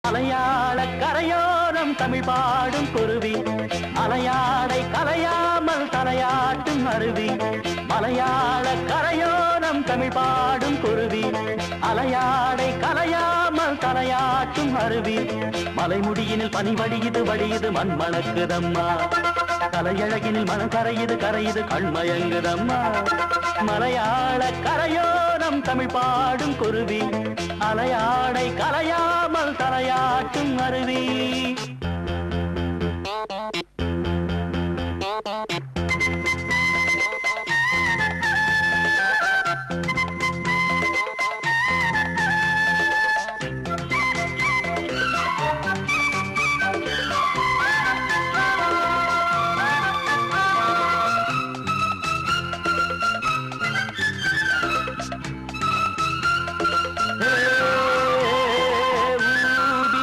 மலையாள கரையோரம் தமிழ் பாடும் குருவி அலையாடை கலையாமல் தலையாட்டும் அருவி மலையாள கரையோரம் தமிழ் பாடும் குருவி அலையாடை கலையாமல் தலையாட்டும் அருவி மலைமுடியினில் பனி வடியுது மண் மணக்குதம்மா கலையழகினில் மனம் கரையுது கண்மயங்குதம்மா மலையாள கரையோரம் தமிழ் பாடும் குருவி அலையாடை கலையாமல் தலையாட்டும் அருவி